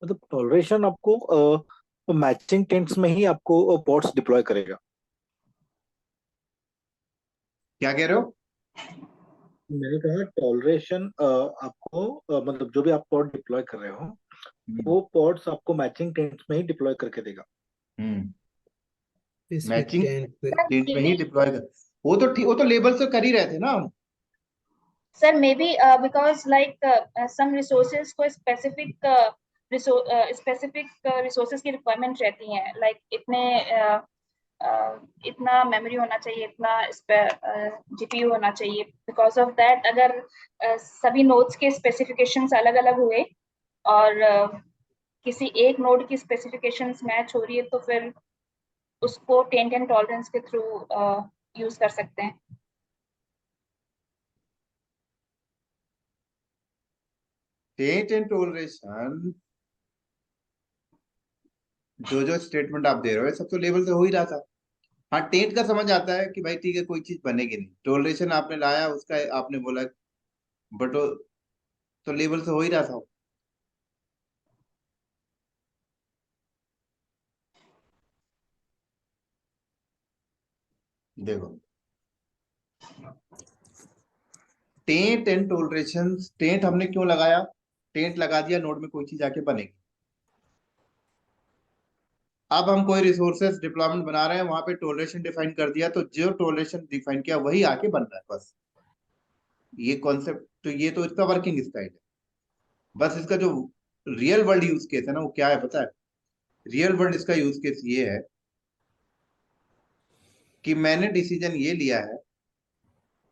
मतलब टॉलरेशन आपको मैचिंग टेंट्स में ही आपको पोर्ट्स डिप्लॉय करेगा। क्या कह रहे हो? मैंने कहा टॉलरेशन आपको मतलब जो भी आप पॉड डिप्लॉय कर रहे हो हम्म। वो पॉड्स आपको मैचिंग टेंट्स में ही डिप्लॉय करके देगा। हम्म। स्पेसिफिक मैचिंग टेंट पे टेंट में ही डिप्लॉय कर, वो तो ठीक, वो तो लेबल से कर ही रहे थे ना हम। Sir maybe because like some resources को स्पेसिफिक स्पेसिफिक रिसोर्सेज की रिक्वायरमेंट रहती हैं, लाइक इतना मेमोरी होना चाहिए, इतना जीपीयू होना चाहिए। बिकॉज ऑफ दैट अगर सभी नोड्स के स्पेसिफिकेशंस अलग अलग हुए और किसी एक नोड की स्पेसिफिकेशंस मैच हो रही है तो फिर उसको टेंट एंड टॉलरेंस के थ्रू यूज कर सकते हैं। टेंट एंड टोलरेशन जो स्टेटमेंट आप दे रहे हो सब तो लेवल से हो ही रहा था। हाँ, टेंट का समझ आता है कि भाई ठीक है कोई चीज बनेगी नहीं, टोलरेशन आपने लाया उसका आपने बोला, बट तो लेवल से हो ही रहा था। देखो, टेंट एंड टोलरेशन, टेंट हमने क्यों लगाया? टेंट लगा दिया, नोड में कोई चीज आके बनेगी। अब हम कोई रिसोर्सेस डिप्लॉयमेंट बना रहे हैं, वहां पे टोलरेशन डिफाइन कर दिया, तो जो टोलरेशन डिफाइन किया वही आके बन रहा है बस। ये कॉन्सेप्ट, तो ये तो इसका वर्किंग स्टाइल है। बस इसका जो रियल वर्ल्ड यूज केस है ना, वो क्या है पता है? रियल वर्ल्ड इसका यूज केस ये है कि मैंने डिसीजन ये लिया है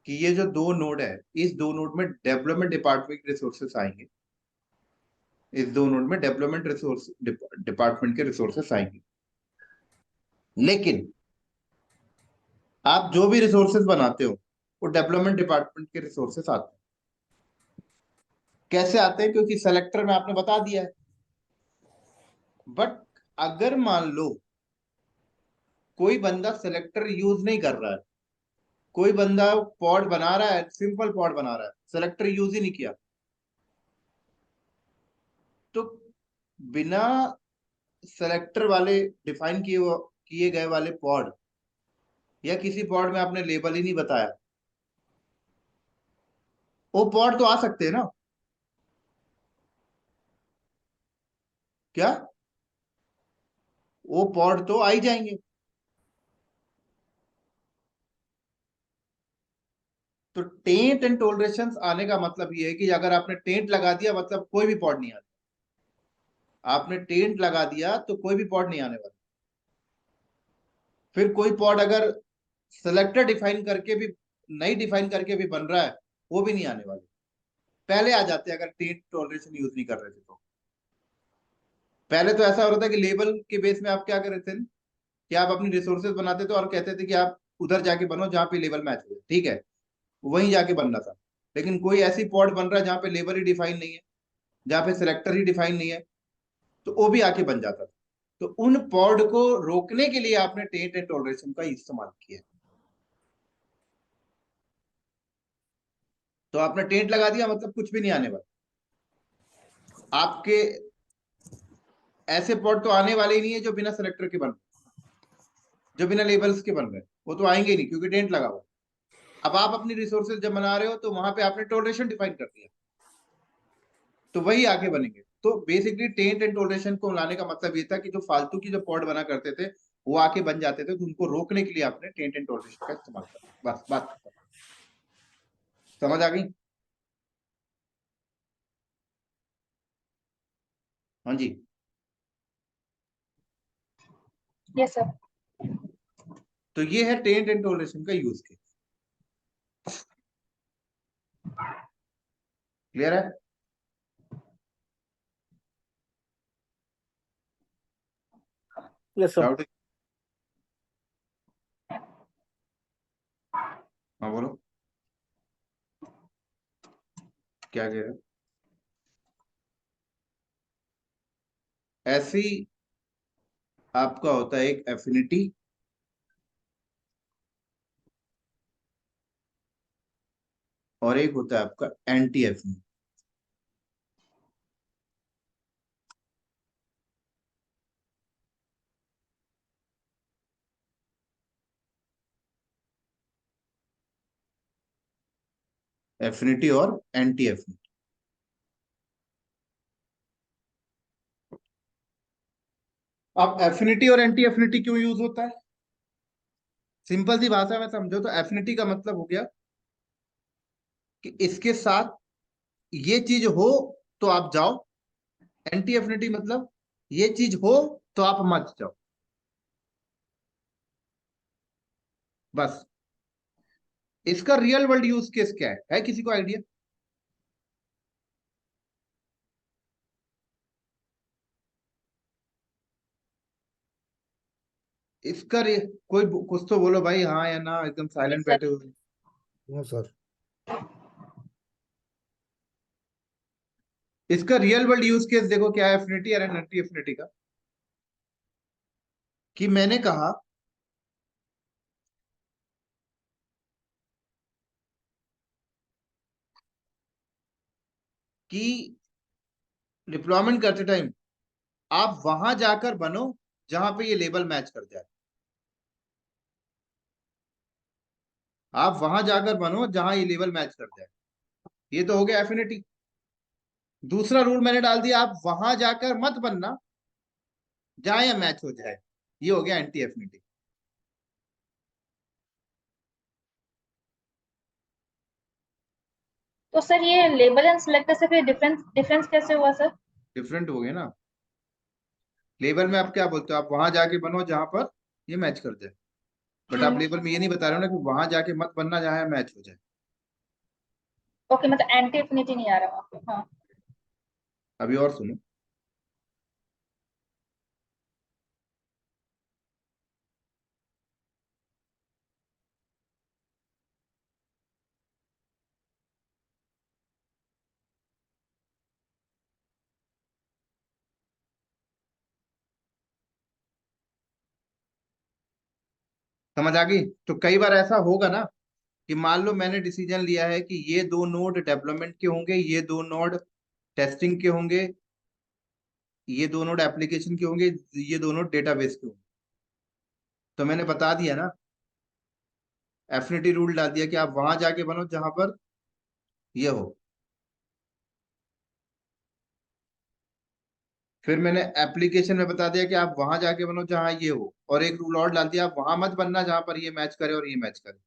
कि ये जो दो नोड है, इस दो नोड में डेवलपमेंट डिपार्टमेंट के रिसोर्सेस आएंगे, इस दो नोड में डेवलपमेंट रिसोर्स डिपार्टमेंट के रिसोर्सेस आएंगे। लेकिन आप जो भी रिसोर्सेस बनाते हो वो डेवलपमेंट डिपार्टमेंट के रिसोर्सेस आते हैं। कैसे आते हैं? क्योंकि सेलेक्टर में आपने बता दिया है। बट अगर मान लो कोई बंदा सेलेक्टर यूज नहीं कर रहा है, कोई बंदा पॉड बना रहा है, सिंपल पॉड बना रहा है, सेलेक्टर यूज ही नहीं किया, तो बिना सेलेक्टर वाले डिफाइन किए गए वाले पॉड, या किसी पॉड में आपने लेबल ही नहीं बताया, वो पॉड तो आ सकते हैं ना? क्या वो पॉड तो आ ही जाएंगे? तो टेंट एंड टोलरेशंस आने का मतलब ये है कि अगर आपने टेंट लगा दिया मतलब कोई भी पॉड नहीं आता। आपने टेंट लगा दिया तो कोई भी पॉड नहीं आने वाला। फिर कोई पॉड अगर सेलेक्टर डिफाइन करके भी, नहीं डिफाइन करके भी बन रहा है, वो भी नहीं आने वाले। पहले आ जाते अगर टेंट टोलरेशन यूज नहीं कर रहे थे तो। पहले तो ऐसा हो रहा था कि लेबल के बेस में आप क्या कर रहे थे कि आप अपनी रिसोर्सेज बनाते थे और कहते थे कि आप उधर जाके बनो जहाँ पे लेवल मैच हो, ठीक है, वहीं जाके बनना था। लेकिन कोई ऐसी पॉड बन रहा है जहाँ पे लेवल ही डिफाइन नहीं है, जहाँ पे सिलेक्टर ही डिफाइन नहीं है, तो वो भी आके बन जाता था। तो उन पॉड को रोकने के लिए आपने टेंट एंड टॉलरेशन का इस्तेमाल किया। तो आपने टेंट लगा दिया मतलब कुछ भी नहीं आने वाला आपके। ऐसे पॉड तो आने वाले ही नहीं है जो बिना सेलेक्टर के बन रहे, जो बिना लेबल्स के बन रहे, वो तो आएंगे ही नहीं क्योंकि टेंट लगा हुआ। अब आप अपनी रिसोर्सेज जब बना रहे हो तो वहां पे आपने टॉलरेशन डिफाइन कर दिया, तो वही आगे बनेंगे। तो बेसिकली टेंट एंड टॉलरेशन को लाने का मतलब ये था कि जो फालतू की जो पॉड बना करते थे वो आके बन जाते थे, तो उनको रोकने के लिए आपने टेंट एंड टॉलरेशन का इस्तेमाल किया। बस बात खत्म। समझ आ गई? हाँ जी। Yes sir. तो ये है टेंट एंड टॉलरेशन का यूज केस। क्लियर है? Yes sir. डाउट? हाँ बोलो, क्या कह रहे हो? ऐसी आपका होता है एक एफिनिटी और एक होता है आपका एंटी एफिनिटी। एफिनिटी और एंटी एफिनिटी। अब एफिनिटी और एंटी एफिनिटी क्यों यूज होता है? सिंपल सी भाषा में समझो तो एफिनिटी का मतलब हो गया कि इसके साथ ये चीज हो तो आप जाओ, एंटी एफिनिटी मतलब ये चीज हो तो आप मत जाओ, बस। इसका रियल वर्ल्ड यूज केस क्या है किसी को आइडिया? इसका कोई कुछ तो बोलो भाई, हाँ या ना, एकदम साइलेंट सर बैठे हुए। No sir. इसका रियल वर्ल्ड यूज केस देखो क्या है एफिनिटी और एंटी एफिनिटी का। कि मैंने कहा कि डिप्लॉयमेंट करते टाइम आप वहां जाकर बनो जहां पे ये लेबल मैच कर जाए। आप वहां जाकर बनो जहां ये लेबल मैच कर जाए। ये तो हो गया एफिनिटी। दूसरा रूल मैंने डाल दिया, आप वहां जाकर मत बनना जहां ये मैच हो जाए। ये हो गया एंटी एफिनिटी। तो सर ये लेबल एंड सिलेक्टर से फिर डिफरेंस डिफरेंस कैसे हुआ सर? डिफरेंट हो गया ना। लेबल में आप क्या बोलते हो, आप वहां जाके बनो जहां पर ये मैच कर जाए। बट आप लेबल में ये नहीं बता रहे हो ना कि वहां जाके मत बनना जहां मैच हो जाए। ओके, मतलब एंटी एफिनिटी नहीं आ रहा वहाँ पे। हाँ। अभी और सुनो। समझ आ गई? तो कई बार ऐसा होगा ना कि मान लो मैंने डिसीजन लिया है कि ये दो नोड डेवलपमेंट के होंगे, ये दो नोड टेस्टिंग के होंगे, ये दो नोड एप्लीकेशन के होंगे, ये दो नोड डेटाबेस के होंगे। तो मैंने बता दिया ना, एफिनिटी रूल डाल दिया कि आप वहां जाके बनो जहां पर ये हो। फिर मैंने एप्लीकेशन में बता दिया कि आप वहां जाके बनो जहां ये हो, और एक रूल और डाल दिया, आप वहां मत बनना जहां पर ये मैच करे और ये मैच करे।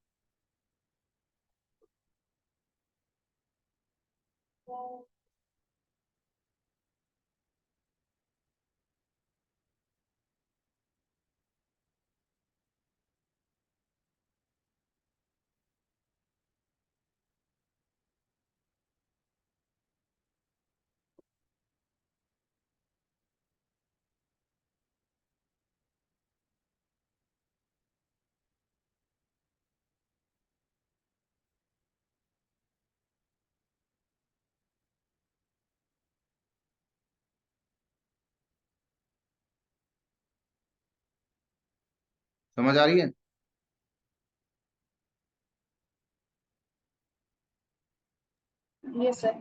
समझ आ रही है? Yes sir.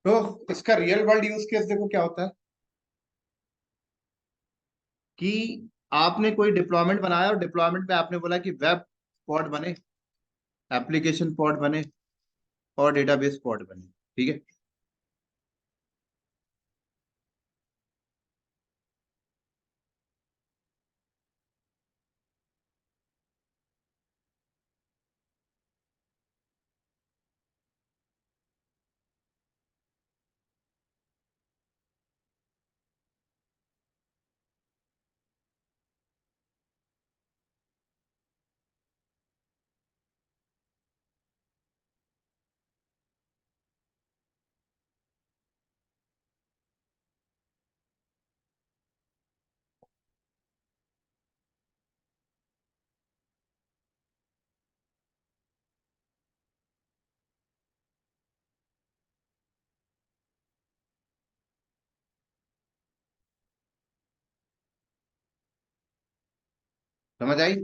तो इसका रियल वर्ल्ड यूज केस देखो क्या होता है कि आपने कोई डिप्लॉयमेंट बनाया और डिप्लॉयमेंट पे आपने बोला कि वेब पॉड बने, एप्लीकेशन पॉड बने और डेटाबेस पॉड बने। ठीक है। समझ आई?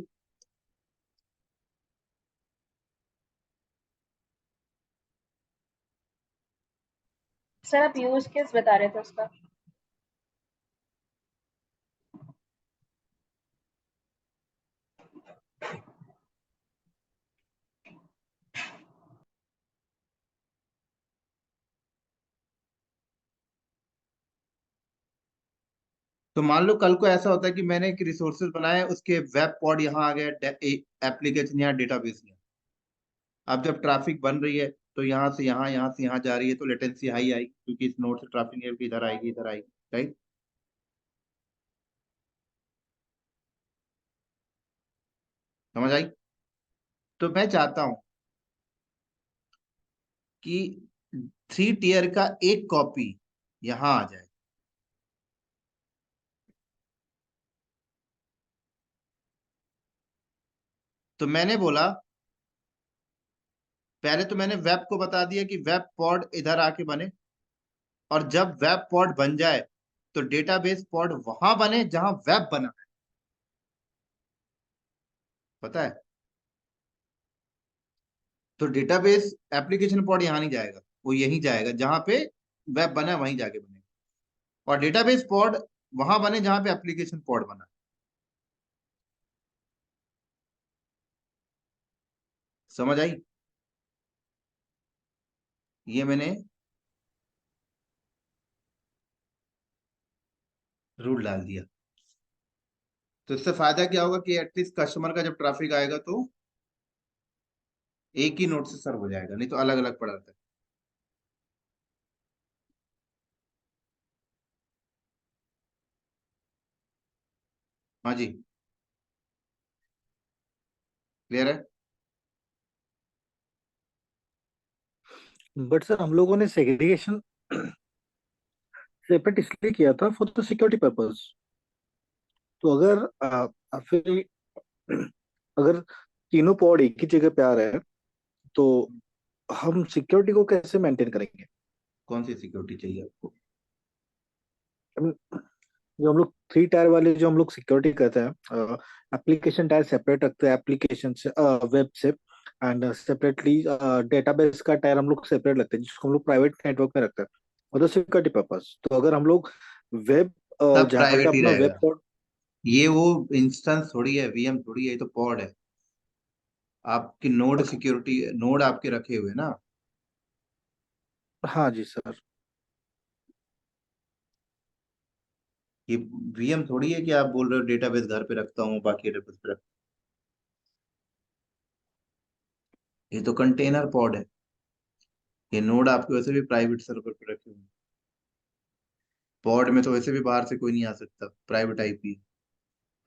सर आप यूज केस बता रहे थे उसका। तो मान लो कल को ऐसा होता है कि मैंने एक रिसोर्सेज बनाया, उसके वेब पॉड यहाँ आ गया, एप्लीकेशन यहाँ, डेटाबेस यहाँ। अब जब ट्रैफिक बन रही है तो यहाँ से यहाँ जा रही है, तो लेटेंसी हाई आएगी, क्योंकि इस नोड से ट्रैफिक इधर आएगी, इधर आएगी, राइट? समझ आई? तो मैं चाहता हूं कि 3 टियर का एक कॉपी यहां आ जाए। तो मैंने बोला, पहले तो मैंने वेब को बता दिया कि वेब पॉड इधर आके बने, और जब वेब पॉड बन जाए तो डेटाबेस पॉड वहां बने जहां वेब बना है। पता है? तो डेटाबेस एप्लीकेशन पॉड यहां नहीं जाएगा, वो यहीं जाएगा जहां पे वेब बना है, वहीं जाके बनेगा। और डेटाबेस पॉड वहां बने जहां पे एप्लीकेशन पॉड बना है। समझ आई? ये मैंने रूल डाल दिया। तो इससे फायदा क्या होगा कि एटलीस्ट कस्टमर का जब ट्रैफिक आएगा तो एक ही नोट से सर्व हो जाएगा, नहीं तो अलग अलग पड़ा रहता है। हाँ जी, क्लियर है? बट सर हम लोगों ने सेग्रीगेशन सेपरेट इसलिए किया था फॉर द सिक्योरिटी पर्पस। तो अगर फिर अगर तीनों पॉड एक ही जगह पे आ रहे हैं तो हम सिक्योरिटी को कैसे मेंटेन करेंगे? कौन सी सिक्योरिटी चाहिए आपको? I mean, जो हम लोग 3 टायर वाले जो हम लोग सिक्योरिटी करते हैं, एप्लीकेशन टायर सेपरेट रखते हैं एप्लीकेशन से, वेब से, एंड सेपरेटली डेटाबेस का टायर हम लोग सेपरेट रखते हैं जिसको हम लोग प्राइवेट नेटवर्क में रखते हैं फॉर द सिक्योरिटी पर्पस। तो अगर हम लोग वेब सब जहाँ पे प्राइवेट ही अपना रहेगा। Web pod. ये वो इंस्टेंस थोड़ी है, वीएम थोड़ी है, ये तो पॉड है। आपकी नोड सिक्योरिटी, नोड आपके रखे हुए ना। हाँ जी सर। ये वीएम थोड़ी है कि आप बोल रहे हो डेटाबेस घर पे रखता हूँ, बाकी डेटाबेस पे रखता हूँ। ये तो कंटेनर पॉड है। ये नोड आपके वैसे भी प्राइवेट सर्वर पे रखे हुए हैं। पॉड में तो वैसे भी बाहर से कोई नहीं आ सकता, प्राइवेट आईपी।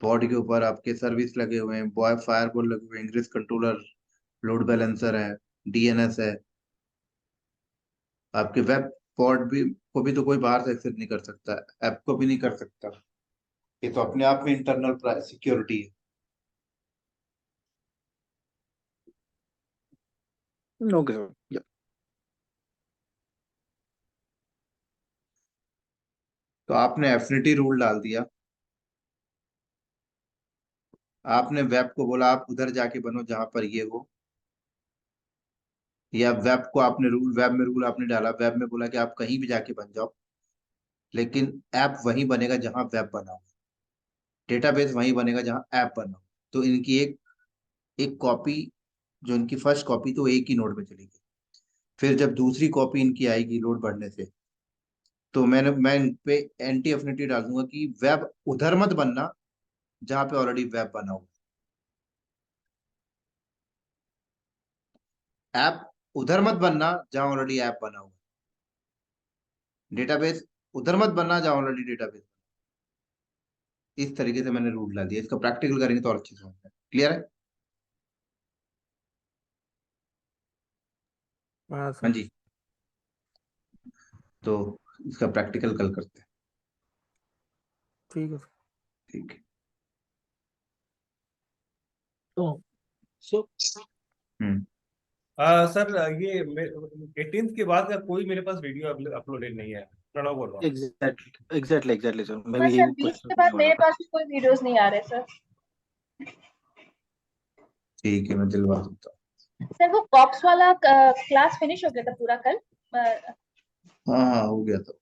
पॉड के ऊपर आपके सर्विस लगे हुए हैं, बॉय फायरवॉल लगे हुए हैं, इंग्रेस कंट्रोलर, लोड बैलेंसर है, डीएनएस है। आपके वेब पॉड भी को भी तो कोई बाहर से एक्सेस नहीं कर सकता, ऐप को भी नहीं कर सकता। ये तो अपने आप में इंटरनल सिक्योरिटी है। Okay sir. तो आपने एफिनिटी रूल डाल दिया। आपने वेब को बोला आप उधर जाके बनो जहां पर ये हो, या वेब को आपने रूल, वेब में रूल आपने डाला, वेब में बोला कि आप कहीं भी जाके बन जाओ, लेकिन ऐप वहीं बनेगा जहां वेब बना हो, डेटाबेस वहीं बनेगा जहां ऐप बना हो। तो इनकी एक एक कॉपी, जो इनकी फर्स्ट कॉपी तो एक ही नोड में चलेगी। फिर जब दूसरी कॉपी इनकी आएगी लोड बढ़ने से, तो मैं इन पे एंटी एफिनिटी डाल दूंगा कि वेब उधर मत बनना जहां पे ऑलरेडी वेब बना हो, ऐप उधर मत बनना जहां ऑलरेडी ऐप बना हो, डेटाबेस उधर मत बनना जहां ऑलरेडी डेटाबेस। इस तरीके से मैंने रूल डाल दिया। इसका प्रैक्टिकल करेंगे तो और अच्छे से समझ में क्लियर है? हाँ हाँ सर। जी। तो इसका प्रैक्टिकल कल करते हैं। ठीक है सर। ठीक है। तो सो हम्म। सर ये 18th के बाद का कोई मेरे पास वीडियो अपलोडेड नहीं है, प्रणव बोल रहा हूँ। एग्जैक्टली एग्जैक्टली सर, मैं पर भी सर यही 20 क्वेश्चन के करने बाद वाला मेरे था। पास भी कोई वीडियोस नहीं आ रहे सर। ठीक है, मैं दिलवा देता हूँ। सर वो कॉप्स वाला क्लास फिनिश हो गया था पूरा कल? हाँ हाँ, हो गया था।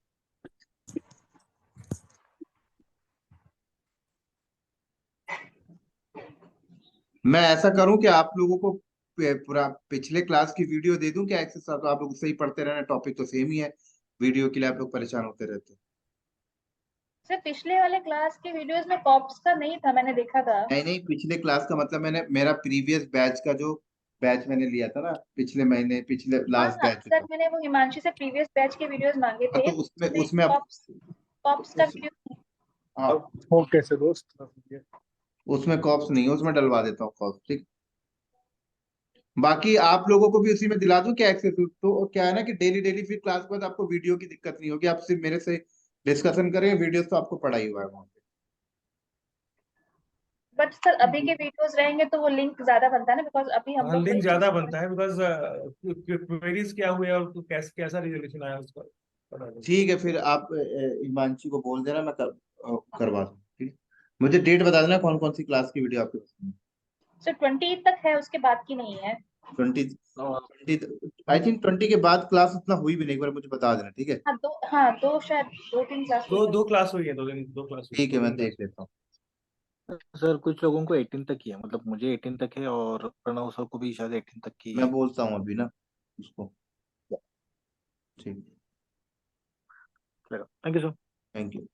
मैं ऐसा करूं कि आप लोगों को पूरा पिछले क्लास की वीडियो दे दूं क्या एक्सेस, तो आप लोग उससे ही पढ़ते रहना, टॉपिक तो सेम ही है, वीडियो के लिए आप लोग परेशान होते रहते हैं। सर पिछले वाले क्लास के वीडियोस में कॉप्स का नहीं था, मैंने देखा था। नहीं नहीं, पिछले क्लास का मतलब मैंने मेरा प्रीवियस बैच का जो बैच मैंने लिया था ना, पिछले महीने, पिछले हाँ लास्ट हाँ बैच सर, था। मैंने वो हिमांशी से प्रीवियस बैच के वीडियोस मांगे हाँ, थे, तो उसमें उसमें उसमें अब कॉप्स कॉप्स का उस, वीडियो। हाँ, हो कैसे दोस्त? उसमें कॉप्स नहीं है, उसमें डलवा देता हूँ कॉप्स, ठीक। बाकी आप लोगों को भी उसी में दिला दूं क्या एक्सेस, तो क्या है ना कि डेली डेली फिर क्लास के बाद आपको वीडियो की दिक्कत नहीं होगी, आप सिर्फ मेरे से डिस्कशन करें, वीडियोस तो आपको पढ़ा ही हुआ है वहाँ पे। बट सर अभी के वीडियोस रहेंगे तो वो लिंक ज्यादा बनता है ना, बिकॉज अभी हम हाँ, लोग लिंक वही ज्यादा चीज़ बनता है बिकॉज क्वेरीज क्या हुए और कैसा रिजोल्यूशन आया उसका पता नहीं। ठीक है, फिर आप हिमांशी को बोल देना, मैं करवा दूँ, ठीक है। मुझे डेट बता देना कौन कौन सी क्लास की वीडियो आपके पास है। सर 20 तक है, उसके बाद की नहीं है। 20 आई थिंक 20 के बाद क्लास उतना हुई भी नहीं, एक बार मुझे बता देना, ठीक है। हाँ दो शायद 2-3 क्लास हुई दो है। दो क्लास हुई है, 2 क्लास हुई है, ठीक है, दो मैं दिन देख क्लास। लेता हूँ। सर कुछ लोगों को 18 तक ही है, मतलब मुझे 18 तक है और प्रणव सर को भी शायद 18 तक की मैं है। बोलता हूँ अभी ना उसको, ठीक। Thank you sir. Thank you.